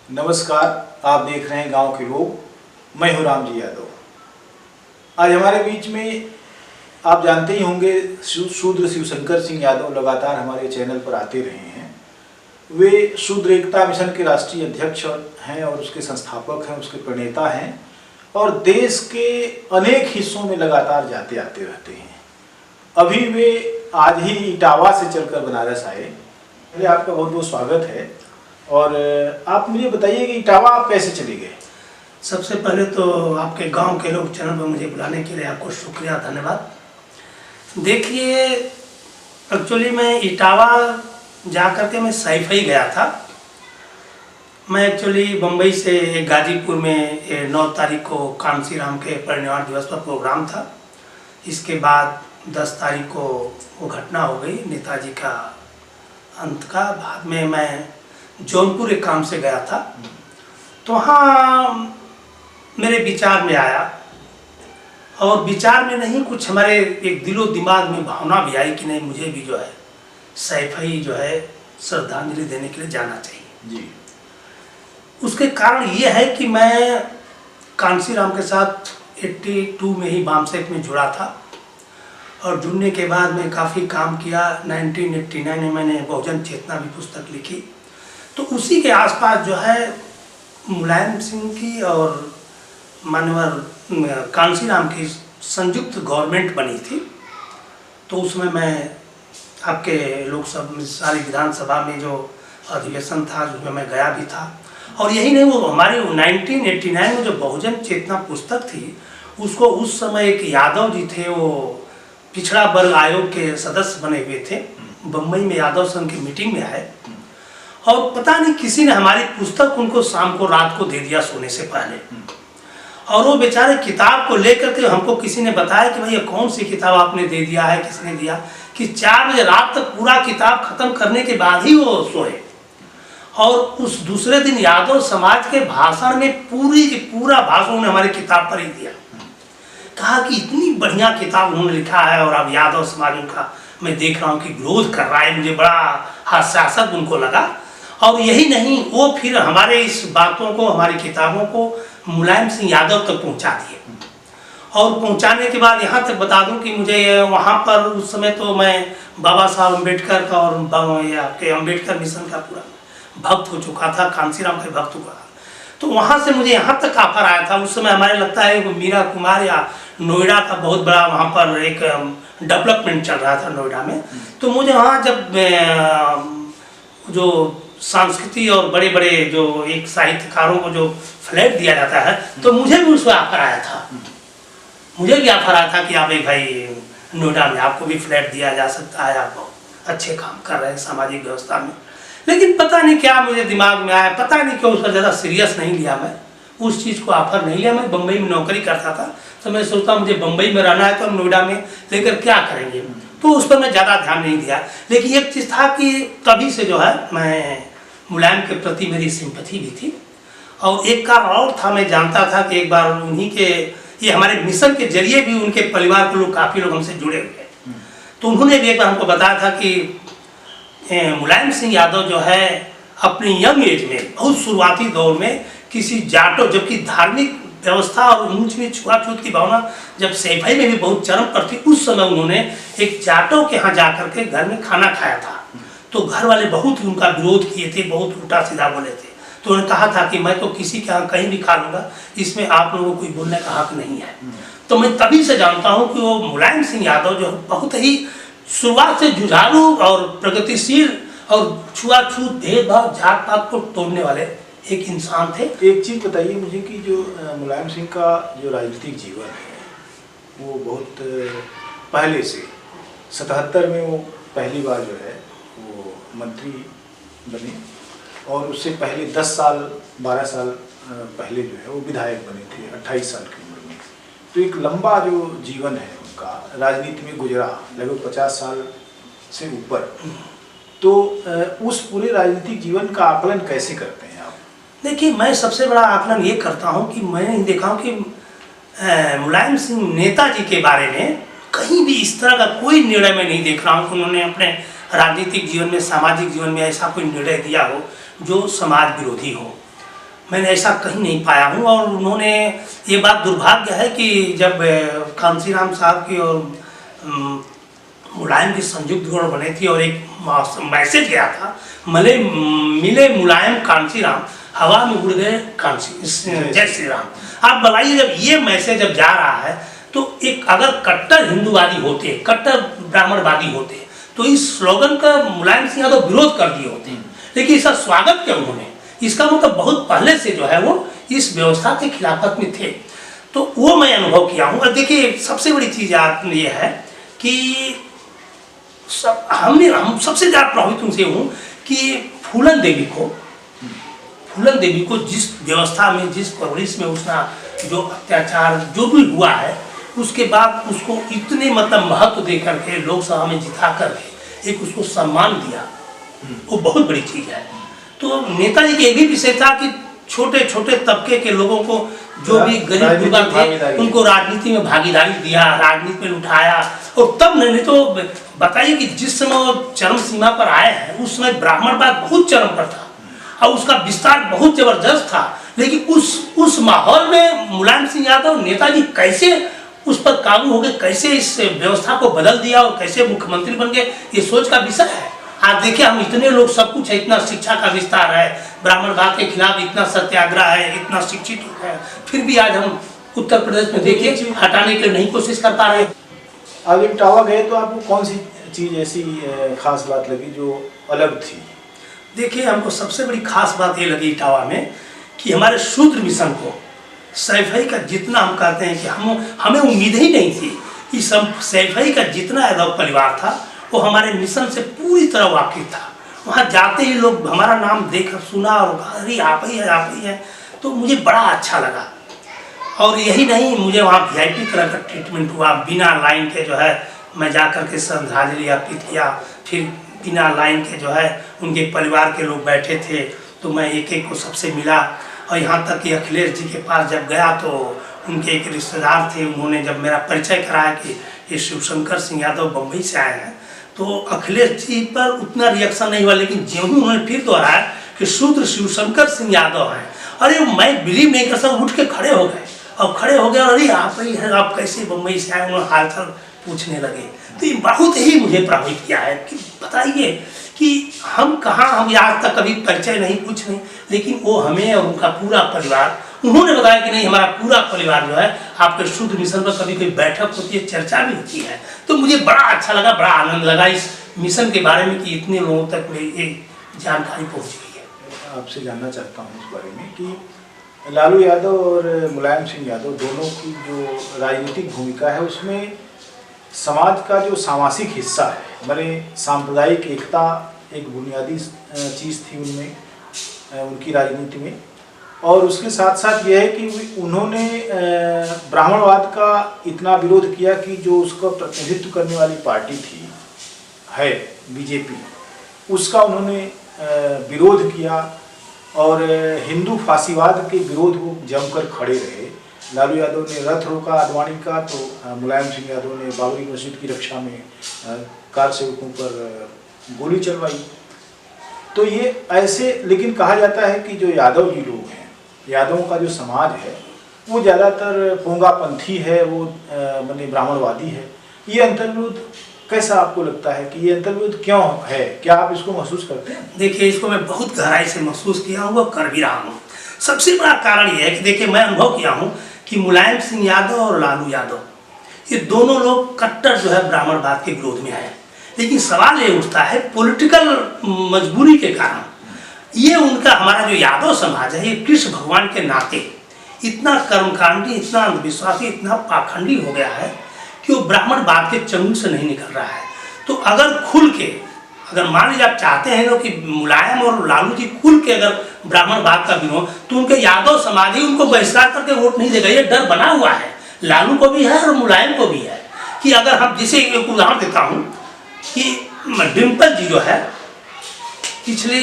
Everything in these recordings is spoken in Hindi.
नमस्कार, आप देख रहे हैं गांव के लोग। मैं हूं राम जी यादव। आज हमारे बीच में आप जानते ही होंगे शूद्र शिवशंकर सिंह यादव लगातार हमारे चैनल पर आते रहे हैं। वे शूद्र एकता मिशन के राष्ट्रीय अध्यक्ष हैं और उसके संस्थापक हैं, उसके प्रणेता हैं और देश के अनेक हिस्सों में लगातार जाते आते रहते हैं। अभी वे आज ही इटावा से चलकर बनारस आए। आपका बहुत बहुत स्वागत है। और आप मुझे बताइए कि इटावा आप कैसे चले गए? सबसे पहले तो आपके गांव के लोग चैनल पर मुझे बुलाने के लिए आपको शुक्रिया, धन्यवाद। देखिए, एक्चुअली मैं इटावा जा कर के मैं सैफई गया था। मैं एक्चुअली बम्बई से गाजीपुर में 9 तारीख को कांसी राम के परिनिर्वाण दिवस पर प्रोग्राम था। इसके बाद 10 तारीख को वो घटना हो गई नेताजी का अंत का। बाद में मैं जौनपुर एक काम से गया था, तो वहाँ मेरे विचार में आया, और विचार में नहीं, कुछ हमारे एक दिलो दिमाग में भावना भी आई कि नहीं, मुझे भी जो है सैफई जो है श्रद्धांजलि देने के लिए जाना चाहिए जी। उसके कारण ये है कि मैं कांसी राम के साथ 82 में ही बामसेट में जुड़ा था, और जुड़ने के बाद मैं काफ़ी काम किया। 1989 में मैंने बहुजन चेतना भी पुस्तक लिखी। तो उसी के आसपास जो है मुलायम सिंह की और मानवर कांसी राम की संयुक्त गवर्नमेंट बनी थी। तो उसमें मैं आपके लोकसभा सारी विधानसभा में जो अधिवेशन था उसमें मैं गया भी था। और यही नहीं, वो हमारी 1989 में जो बहुजन चेतना पुस्तक थी, उसको उस समय एक यादव जी थे, वो पिछड़ा वर्ग आयोग के सदस्य बने हुए थे। बम्बई में यादव संघ की मीटिंग में आए, और पता नहीं किसी ने हमारी पुस्तक उनको शाम को रात को दे दिया सोने से पहले। और वो बेचारे किताब को लेकर के हमको किसी ने बताया कि भैया कौन सी किताब आपने दे दिया है, किसने दिया, कि 4 बजे रात तक पूरा किताब खत्म करने के बाद ही वो सोए। और उस दूसरे दिन यादव समाज के भाषण में पूरा भाषण उन्होंने हमारी किताब पर ही दिया। कहा कि इतनी बढ़िया किताब उन्होंने लिखा है, और अब यादव समाज उनका मैं देख रहा हूँ कि विरोध कर रहा है। मुझे बड़ा हास्यास्पद उनको लगा। और यही नहीं, वो फिर हमारे इस बातों को, हमारी किताबों को मुलायम सिंह यादव तक पहुंचा दिए। और पहुंचाने के बाद यहाँ तक बता दूं कि मुझे वहाँ पर उस समय तो मैं बाबा साहब अम्बेडकर का और आपके अम्बेडकर मिशन का पूरा भक्त हो चुका था, कांसीराम का भक्त हुआ। तो वहाँ से मुझे यहाँ तक ऑफर आया था। उस समय हमारे लगता है मीरा कुमार या नोएडा का बहुत बड़ा वहाँ पर एक डेवलपमेंट चल रहा था नोएडा में। तो मुझे वहाँ जब जो संस्कृति और बड़े बड़े जो एक साहित्यकारों को जो फ्लैट दिया जाता है, तो मुझे भी उसमें ऑफर आया था। मुझे भी ऑफर आया था कि आप एक भाई नोएडा में आपको भी फ्लैट दिया जा सकता है, आप बहुत अच्छे काम कर रहे हैं सामाजिक व्यवस्था में। लेकिन पता नहीं क्या मुझे दिमाग में आया, पता नहीं क्यों उसका ज़्यादा सीरियस नहीं लिया। मैं उस चीज़ को ऑफर नहीं लिया। मैं बम्बई में नौकरी करता था, तो मैं सोचता मुझे बम्बई में रहना है तो हम नोएडा में लेकर क्या करेंगे, तो उस पर मैं ज़्यादा ध्यान नहीं दिया। लेकिन एक चीज़ था कि तभी से जो है मैं मुलायम के प्रति मेरी सिंपैथी भी थी। और एक कारण और था, मैं जानता था कि एक बार उन्हीं के ये हमारे मिशन के जरिए भी उनके परिवार के लोग काफ़ी लोग हमसे जुड़े हुए। तो उन्होंने भी एक बार हमको बताया था कि मुलायम सिंह यादव जो है अपनी यंग एज में, बहुत शुरुआती दौर में, किसी जाटो, जबकि धार्मिक व्यवस्था और ऊंच नीच छुआछूत की भावना जब सैफई में भी बहुत चरम पर थी, उस समय उन्होंने एक जाटो के यहाँ जाकर के घर में खाना खाया था। तो घर वाले बहुत ही उनका विरोध किए थे, बहुत उल्टा सीधा बोले थे। तो उन्होंने कहा था कि मैं तो किसी के यहाँ कहीं भी खा लूँगा, इसमें आप लोगों को कोई बोलने का हक नहीं है। तो मैं तभी से जानता हूँ कि वो मुलायम सिंह यादव जो बहुत ही शुरुआत से जुझारू और प्रगतिशील और छुआछूत, भेदभाव, जात पात को तोड़ने वाले एक इंसान थे। एक चीज़ बताइए मुझे कि जो मुलायम सिंह का जो राजनीतिक जीवन है वो बहुत पहले से 77 में वो पहली बार जो है वो मंत्री बने, और उससे पहले 10 साल 12 साल पहले जो है वो विधायक बने थे 28 साल की उम्र में। तो एक लंबा जो जीवन है उनका राजनीति में गुजरा, लगभग 50 साल से ऊपर। तो उस पूरे राजनीतिक जीवन का आकलन कैसे करते हैं आप? देखिए, मैं सबसे बड़ा आकलन ये करता हूँ कि मैंने देखा हूँ कि मुलायम सिंह नेताजी के बारे में कहीं भी इस तरह का कोई निर्णय मैं नहीं देख रहा हूँ कि उन्होंने अपने राजनीतिक जीवन में, सामाजिक जीवन में ऐसा कोई निर्णय दिया हो जो समाज विरोधी हो। मैंने ऐसा कहीं नहीं पाया हूँ। और उन्होंने, ये बात दुर्भाग्य है कि जब कांसीराम साहब की और मुलायम की संयुक्त गौर बनी थी और एक मैसेज गया था, मिले मुलायम कांसीराम, हवा में उड़ गए जय श्री राम। आप बताइए, जब ये मैसेज जब जा रहा है तो एक अगर कट्टर हिंदूवादी होते, कट्टर ब्राह्मणवादी होते, तो इस स्लोगन का मुलायम सिंह यादव विरोध कर दिए होते, लेकिन इसका स्वागत क्यों उन्होंने? इसका मतलब बहुत पहले से जो है वो इस व्यवस्था के खिलाफत में थे। तो वो मैं अनुभव किया हूँ। और देखिए, सबसे बड़ी चीज़ ये है कि हम सबसे ज़्यादा प्रभावित उनसे हूँ कि फूलन देवी को जिस व्यवस्था में, जिस परवरिश में उसका जो अत्याचार जो भी हुआ है, उसके बाद उसको इतने मतलब महत्व दे करके लोकसभा में जिता करके एक उसको सम्मान दिया, वो बहुत बड़ी चीज़ है। तो नेताजी की एक भी विशेषता कि छोटे छोटे तबके के लोगों को, जो भी गरीब युवा थे, उनको राजनीति में भागीदारी दिया, राजनीति में उठाया। और तब नहीं तो बताइए कि जिस समय वो चरम सीमा पर आए हैं, उस समय ब्राह्मणवाद बहुत चरम पर था और उसका विस्तार बहुत जबरदस्त था। लेकिन उस माहौल में मुलायम सिंह यादव, नेताजी कैसे उस पर काबू हो गए, कैसे इस व्यवस्था को बदल दिया और कैसे मुख्यमंत्री बन गए, ये सोच का विषय है। आज देखिए, हम इतने लोग, सब कुछ है, इतना शिक्षा का विस्तार है, ब्राह्मणवाद के खिलाफ इतना सत्याग्रह है, इतना शिक्षित है, फिर भी आज हम उत्तर प्रदेश में देखिए हटाने के लिए नहीं कोशिश कर पा रहे। आप इटावा गए तो आपको कौन सी चीज़ ऐसी खास बात लगी जो अलग थी? देखिए, हमको सबसे बड़ी खास बात ये लगी इटावा में कि हमारे शूद्र मिशन को सैफई का जितना, हम कहते हैं कि हमें उम्मीद ही नहीं थी कि सैफई का जितना यादव परिवार था वो हमारे मिशन से पूरी तरह वाकिफ था। वहाँ जाते ही लोग हमारा नाम देखकर सुना और अरे आप ही है, तो मुझे बड़ा अच्छा लगा। और यही नहीं, मुझे वहाँ VIP तरह का ट्रीटमेंट हुआ, बिना लाइन के जो है मैं जा कर के श्रद्धांजलि अर्पित किया। फिर बिना लाइन के जो है उनके परिवार के लोग बैठे थे, तो मैं एक एक को सबसे मिला। और यहाँ तक कि अखिलेश जी के पास जब गया तो उनके एक रिश्तेदार थे, उन्होंने जब मेरा परिचय कराया कि ये शिवशंकर सिंह यादव बम्बई से आए हैं, तो अखिलेश जी पर उतना रिएक्शन नहीं हुआ। लेकिन ज्यों ही उन्होंने फिर दोहराया कि शूद्र शिवशंकर सिंह यादव हैं, अरे मैं बिलीव नहीं कर सकता, उठ के खड़े हो गए और अरे आप ही हैं, आप कैसे बम्बई से आए, उन्होंने हालचाल पूछने लगे। तो ये बहुत ही मुझे प्रभावित किया है कि बताइए कि हम कहाँ, हम आज तक कभी परिचय नहीं, कुछ नहीं, लेकिन वो हमें और उनका पूरा परिवार, उन्होंने बताया कि नहीं, हमारा पूरा परिवार जो है आपके शुद्ध मिशन पर कभी कोई बैठक होती है, चर्चा भी होती है। तो मुझे बड़ा अच्छा लगा, बड़ा आनंद लगा इस मिशन के बारे में कि इतने लोगों तक मेरी एक जानकारी पहुँच गई है। आपसे जानना चाहता हूँ इस बारे में कि लालू यादव और मुलायम सिंह यादव दोनों की जो राजनीतिक भूमिका है, उसमें समाज का जो सामाजिक हिस्सा है, माने सांप्रदायिक एकता एक बुनियादी चीज़ थी उनमें, उनकी राजनीति में। और उसके साथ साथ यह है कि उन्होंने ब्राह्मणवाद का इतना विरोध किया कि जो उसका प्रतिनिधित्व करने वाली पार्टी थी है बीजेपी, उसका उन्होंने विरोध किया और हिंदू फांसीवाद के विरोध को जमकर खड़े रहे। लालू यादव ने रथ रोका आडवाणी का, तो मुलायम सिंह यादव ने बाबरी मस्जिद की रक्षा में कार सेवकों पर गोली चलवाई। तो ये ऐसे, लेकिन कहा जाता है कि जो यादव जी लोग हैं, यादवों का जो समाज है वो ज़्यादातर पोंगापंथी है, वो माने ब्राह्मणवादी है। ये अंतर्विरोध कैसा आपको लगता है कि ये अंतर्विरोध क्यों है? क्या आप इसको महसूस करते हैं? देखिए, इसको मैं बहुत गहराई से महसूस किया हूँ और कर भी रहा हूँ। सबसे बड़ा कारण ये है कि देखिए, मैं अनुभव किया हूँ कि मुलायम सिंह यादव और लालू यादव, ये दोनों लोग कट्टर जो है ब्राह्मणवाद के विरोध में आए। लेकिन सवाल ये उठता है, पॉलिटिकल मजबूरी के कारण ये उनका, हमारा जो यादव समाज है, ये कृष्ण भगवान के नाते इतना कर्मकांडी, इतना अंधविश्वासी, इतना पाखंडी हो गया है कि वो ब्राह्मणवाद के चंगुल से नहीं निकल रहा है। तो अगर खुल के, अगर मान लीजिए आप चाहते हैं लोग कि मुलायम और लालू जी खुल के अगर ब्राह्मणवाद का विरोध, तो उनके यादव समाज ही उनको बहिष्कार करके वोट नहीं देगा। ये डर बना हुआ है, लालू को भी है और मुलायम को भी है। कि अगर हम, जैसे एक उदाहरण देता हूँ कि डिम्पल जी जो है, पिछले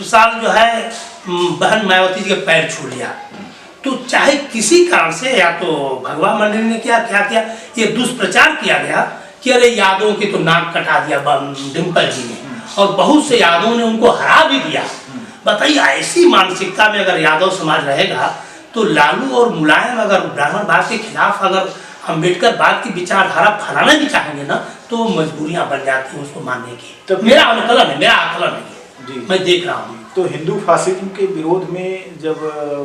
साल जो है बहन मायावती जी के पैर छू लिया, तो चाहे किसी कारण से, या तो भगवा मंडली ने क्या किया, ये दुष्प्रचार किया गया कि अरे यादवों की तो नाक कटा दिया डिम्पल जी ने, और बहुत से यादवों ने उनको हरा भी दिया। बताइए, ऐसी मानसिकता में अगर यादव समाज रहेगा तो लालू और मुलायम अगर ब्राह्मणवाद के खिलाफ अगर अम्बेडकर बाद की विचारधारा फैलाना भी चाहेंगे ना, तो मजबूरियां बन जाती हैं उसको मानने की। तो मेरा आकलन है, मेरा आकलन है जी, मैं देख रहा हूँ। तो हिंदू फासिज्म के विरोध में जब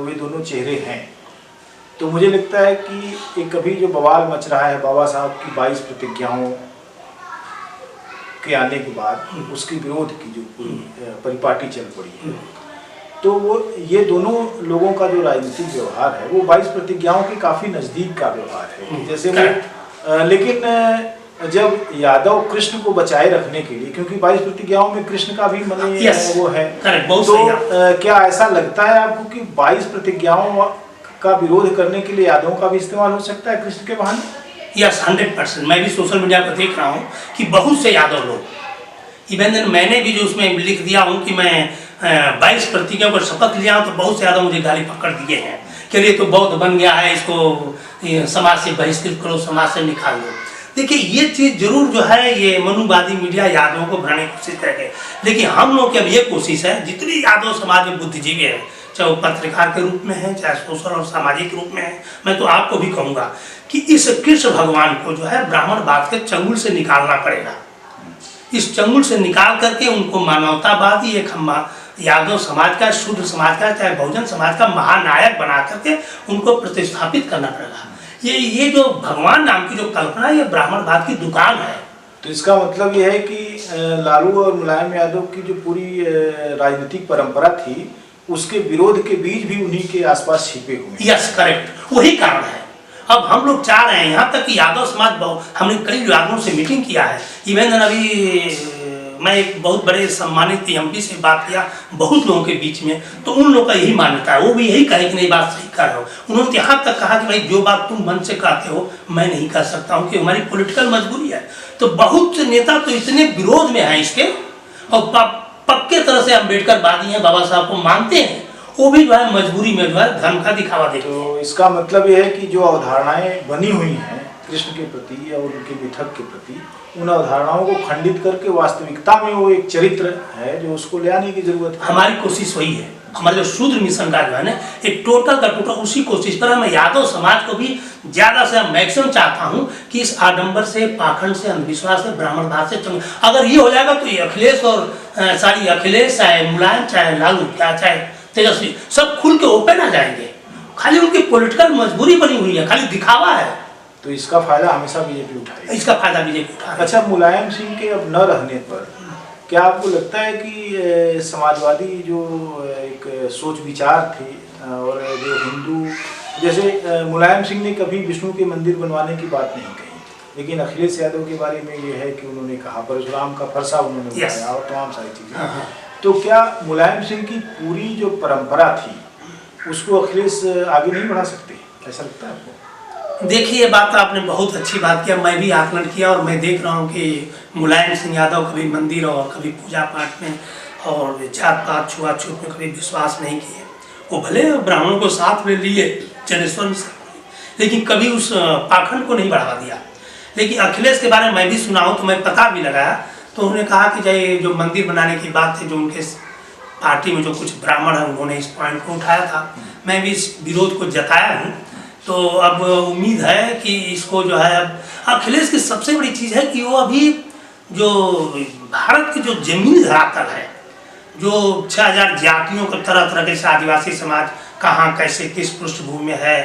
वे दोनों चेहरे हैं, तो मुझे लगता है कि एक अभी जो बवाल मच रहा है बाबा साहब की 22 प्रतिज्ञाओं के आने के बाद उसके विरोध की जो पूरी परिपाटी चल पड़ी है, तो वो ये दोनों लोगों का जो राजनीतिक व्यवहार है वो 22 प्रतिज्ञाओं के काफ़ी नज़दीक का व्यवहार है। जैसे वो लेकिन जब यादव कृष्ण को बचाए रखने के लिए, क्योंकि 22 प्रतिज्ञाओं में कृष्ण का भी माने वो है, तो क्या ऐसा लगता है आपको कि 22 प्रतिज्ञाओं का विरोध करने के लिए यादवों का भी इस्तेमाल हो सकता है कृष्ण के बहाने? यस, 100%। मैं भी सोशल मीडिया पर देख रहा हूँ कि बहुत से यादव लोग, इवन मैंने भी जो उसमें लिख दिया हूँ कि मैं 22 प्रतिज्ञाओं पर शपथ लिया हूँ, तो बहुत से यादव मुझे गाली पकड़ दिए हैं कि ये तो बौद्ध बन गया है, इसको समाज से बहिष्कृत करो, समाज से निकाल दो। देखिए, ये चीज़ जरूर जो है ये मनुवादी मीडिया यादवों को भराने की कोशिश करेंगे, लेकिन हम लोग की अब ये कोशिश है, जितनी यादव समाज में बुद्धिजीवी है, चाहे वो पत्रकार के रूप में है, चाहे सोशल और सामाजिक रूप में है, मैं तो आपको भी कहूँगा कि इस कृष्ण भगवान को जो है ब्राह्मणवाद के चंगुल से निकालना पड़ेगा। इस चंगुल से निकाल करके उनको मानवतावादी एक यादव समाज का, शूद्र समाज का, चाहे बहुजन समाज का महानायक बना करके उनको प्रतिस्थापित करना पड़ेगा। ये जो भगवान नाम की जो कल्पना है, ये ब्राह्मणवाद की दुकान है। तो इसका मतलब ये है कि लालू और मुलायम यादव की जो पूरी राजनीतिक परंपरा थी, उसके विरोध के बीज भी उन्हीं के आसपास छिपे हुए। यस, करेक्ट, वही कारण है। अब हम लोग चाह रहे हैं यहाँ तक कि यादव समाज, हमने कई यादवों से मीटिंग किया है। इवन अभी मैं एक बहुत बड़े सम्मानित एमपी से बात किया बहुत लोगों के बीच में, तो उन लोगों का यही मान्यता है, वो भी यही कहे कि नहीं बात सही कर रहे हो। उन्होंने यहाँ तक कहा कि भाई जो बात तुम मन से कहते हो मैं नहीं कर सकता हूँ, कि हमारी पॉलिटिकल मजबूरी है। तो बहुत से नेता तो इतने विरोध में हैं इसके, और पक्के तरह से अम्बेडकरवादी हैं, बाबा साहब को मानते हैं, वो भी जो है मजबूरी में जो है धर्म का दिखावा देते हैं। तो इसका मतलब ये है कि जो अवधारणाएं बनी हुई हैं कृष्ण के प्रति और उनके मिथक के प्रति, उन अवधारणाओं को खंडित करके वास्तविकता में वो एक चरित्र है जो उसको ले आने की जरूरत है। हमारी कोशिश वही है। हमारे जो शूद्र मिशन का जो है ना, एक टोटल का टोटल उसी कोशिश पर मैं यादव समाज को भी ज़्यादा से मैक्सिमम चाहता हूँ कि इस आडंबर से, पाखंड से, अंधविश्वास से, ब्राह्मणवाद से अगर ये हो जाएगा तो ये अखिलेश और अखिलेश चाहे मुलायम चाहे लालू चाहे तेजस्वी सब खुल के ओपन आ जाएंगे। खाली उनकी पॉलिटिकल मजबूरी बनी हुई है, खाली दिखावा है। तो इसका फायदा हमेशा बीजेपी उठाएगी। इसका फायदा बीजेपी उठाएगी। अच्छा, मुलायम सिंह के अब न रहने पर क्या आपको लगता है कि समाजवादी जो एक सोच विचार थी और जो हिंदू, जैसे मुलायम सिंह ने कभी विष्णु के मंदिर बनवाने की बात नहीं कही, लेकिन अखिलेश यादव के बारे में ये है कि उन्होंने कहा, परशुराम का फरसा उन्होंने उठाया और तमाम सारी चीज़ें। तो क्या मुलायम सिंह की पूरी जो परंपरा थी उसको अखिलेश आगे नहीं बढ़ा सकते, ऐसा लगता है आपको? देखिए, ये बात आपने बहुत अच्छी बात किया, मैं भी आकलन किया और मैं देख रहा हूँ कि मुलायम सिंह यादव कभी मंदिर और कभी पूजा पाठ में और जात पात छुआछूत में कभी विश्वास नहीं किए। वो भले ब्राह्मणों को साथ में लिए, जनेश्वर में, लेकिन कभी उस पाखंड को नहीं बढ़ावा दिया। लेकिन अखिलेश के बारे में मैं भी सुना हूँ, तो मैं पता भी लगाया, तो उन्होंने कहा कि चाहे जो मंदिर बनाने की बात थी, जो उनके पार्टी में जो कुछ ब्राह्मण हैं उन्होंने इस पॉइंट को उठाया था, मैं भी इस विरोध को जताया हूँ। तो अब उम्मीद है कि इसको जो है, अब अखिलेश की सबसे बड़ी चीज़ है कि वो अभी जो भारत की जो जमीनी धरातल है, जो 6000 जातियों का तरह तरह के आदिवासी समाज कहाँ कैसे किस पृष्ठभूमि में है,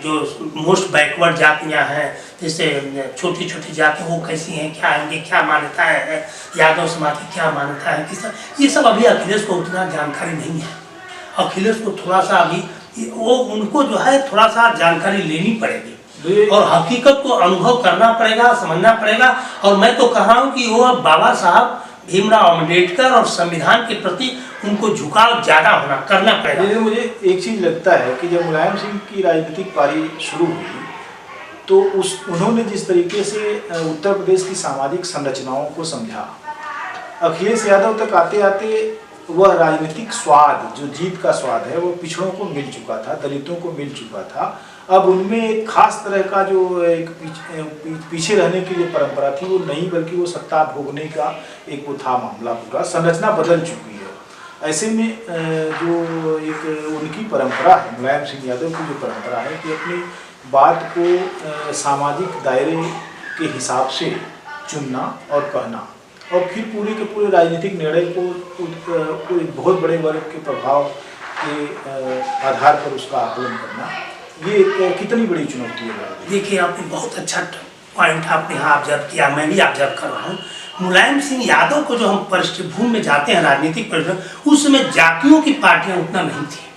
जो मोस्ट बैकवर्ड जातियाँ हैं, जैसे छोटी छोटी जाति वो कैसी हैं, क्या इनकी क्या मान्यता है, यादव समाज की क्या मान्यता है, किस ये सब अभी अखिलेश को उतना जानकारी नहीं है। अखिलेश को थोड़ा सा अभी वो उनको जो है थोड़ा सा जानकारी लेनी पड़ेगी और हकीकत को अनुभव करना पड़ेगा, समझना पड़ेगा। और मैं तो कह रहा हूँ कि वो अब बाबा साहब भीमराव अम्बेडकर और संविधान के प्रति उनको झुकाव ज़्यादा होना करना पड़ेगा। मुझे एक चीज़ लगता है कि जब मुलायम सिंह की राजनीतिक पारी शुरू हुई तो उन्होंने जिस तरीके से उत्तर प्रदेश की सामाजिक संरचनाओं को समझा, अखिलेश यादव तक आते आते वह राजनीतिक स्वाद, जो जीत का स्वाद है, वो पिछड़ों को मिल चुका था, दलितों को मिल चुका था। अब उनमें एक खास तरह का जो एक पीछे रहने की जो परंपरा थी वो नहीं, बल्कि वो सत्ता भोगने का एक वो था मामला, पूरा संरचना बदल चुकी है। ऐसे में जो एक उनकी परंपरा है, मुलायम सिंह यादव की जो परंपरा है कि अपनी बात को सामाजिक दायरे के हिसाब से चुनना और कहना, और फिर पूरे के पूरे राजनीतिक निर्णय को एक बहुत बड़े वर्ग के प्रभाव के आधार पर उसका आकलन करना, ये एक कितनी बड़ी चुनौती है। देखिए, आपने बहुत अच्छा पॉइंट आपने यहाँ ऑब्जर्व किया, मैं भी ऑब्जर्व कर रहा हूँ। मुलायम सिंह यादव को जो हम पृष्ठभूमि में जाते हैं राजनीतिक पृष्ठभूमि, उस समय जातियों की पार्टियां उतना नहीं थी।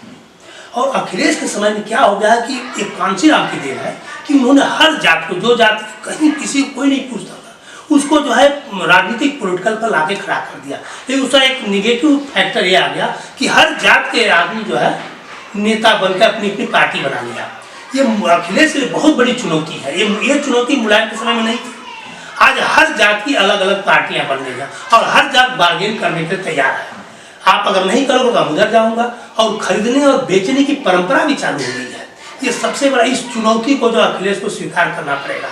और अखिलेश के समय में क्या हो गया कि एक कांशीराम की देन है कि उन्होंने हर जात को, जो जाति कहीं किसी को कोई नहीं पूछता था, उसको जो है राजनीतिक पॉलिटिकल पर लाके खड़ा कर दिया। लेकिन उसका एक निगेटिव फैक्टर ये आ गया कि हर जात के आदमी जो है नेता बनकर अपनी अपनी पार्टी बना लिया। ये अखिलेश के लिए बहुत बड़ी चुनौती है। ये चुनौती मुलायम के समय में नहीं थी। आज हर जात की अलग अलग पार्टियां बन गई हैं और हर जात बार्गेन करने के लिए तैयार है। आप अगर नहीं करोगे तो मैं उधर जाऊंगा, और खरीदने और बेचने की परंपरा भी चालू हो गई है। ये सबसे बड़ा, इस चुनौती को जो अखिलेश को स्वीकार करना पड़ेगा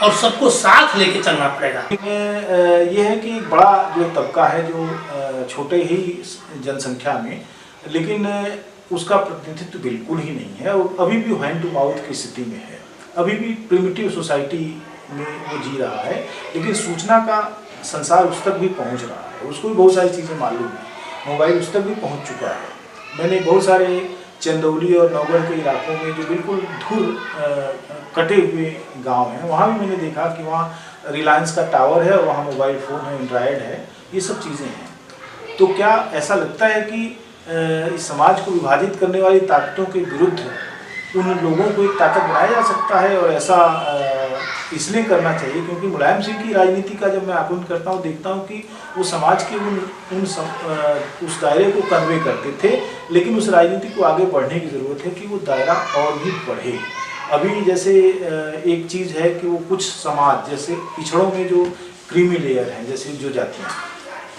और सबको साथ लेके चलना पड़ेगा। ये है कि एक बड़ा जो तबका है जो छोटे ही जनसंख्या में, लेकिन उसका प्रतिनिधित्व बिल्कुल ही नहीं है और अभी भी हैंड टू माउथ की स्थिति में है। अभी भी प्रिमिटिव सोसाइटी में वो जी रहा है, लेकिन सूचना का संसार उस तक भी पहुंच रहा है, उसको भी बहुत सारी चीज़ें मालूम है, मोबाइल उस तक भी पहुंच चुका है। मैंने बहुत सारे चंदौली और नौगढ़ के इलाकों में जो बिल्कुल दूर कटे हुए गांव हैं, वहाँ भी मैंने देखा कि वहाँ रिलायंस का टावर है और वहाँ मोबाइल फ़ोन है, एंड्रॉयड है, ये सब चीज़ें हैं। तो क्या ऐसा लगता है कि इस समाज को विभाजित करने वाली ताकतों के विरुद्ध उन लोगों को एक ताकत बनाया जा सकता है? और ऐसा इसलिए करना चाहिए क्योंकि मुलायम सिंह की राजनीति का जब मैं आकलन करता हूँ, देखता हूँ कि वो समाज के उस दायरे को कन्वे करते थे, लेकिन उस राजनीति को आगे बढ़ने की ज़रूरत है कि वो दायरा और भी बढ़े। अभी जैसे एक चीज़ है कि वो कुछ समाज, जैसे पिछड़ों में जो क्रीमी लेयर हैं, जैसे जो जातियाँ,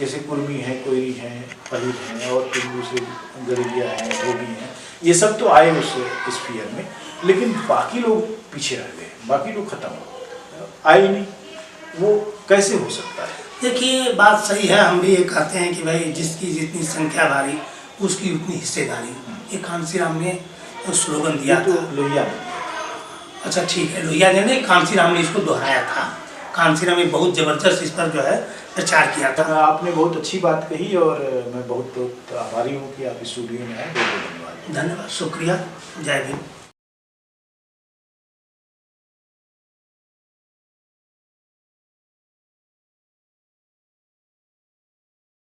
जैसे कुर्मी हैं, कोयरी हैं, पलित हैं और फिर दूसरे गरीबिया हैं, धोबी हैं, ये सब तो आए उस स्फीयर में, लेकिन बाकी लोग पीछे रह गए, बाकी लोग खत्म हो गए, आए ही नहीं। वो कैसे हो सकता है? देखिए, बात सही है। हम भी ये कहते हैं कि भाई जिसकी जितनी संख्या भारी उसकी उतनी हिस्सेदारी। ये कांशीराम ने स्लोगन दिया तो था। लोहिया, अच्छा ठीक है, लोहिया ने नहीं, कांशीराम ने इसको दोहराया था। कांशीराम ने बहुत जबरदस्त इस पर जो है प्रचार किया था। आपने बहुत अच्छी बात कही और मैं बहुत बहुत आभारी हूँ कि आप स्टूडियो में आए। बहुत बहुत धन्यवाद। धन्यवाद, शुक्रिया, जय भीम।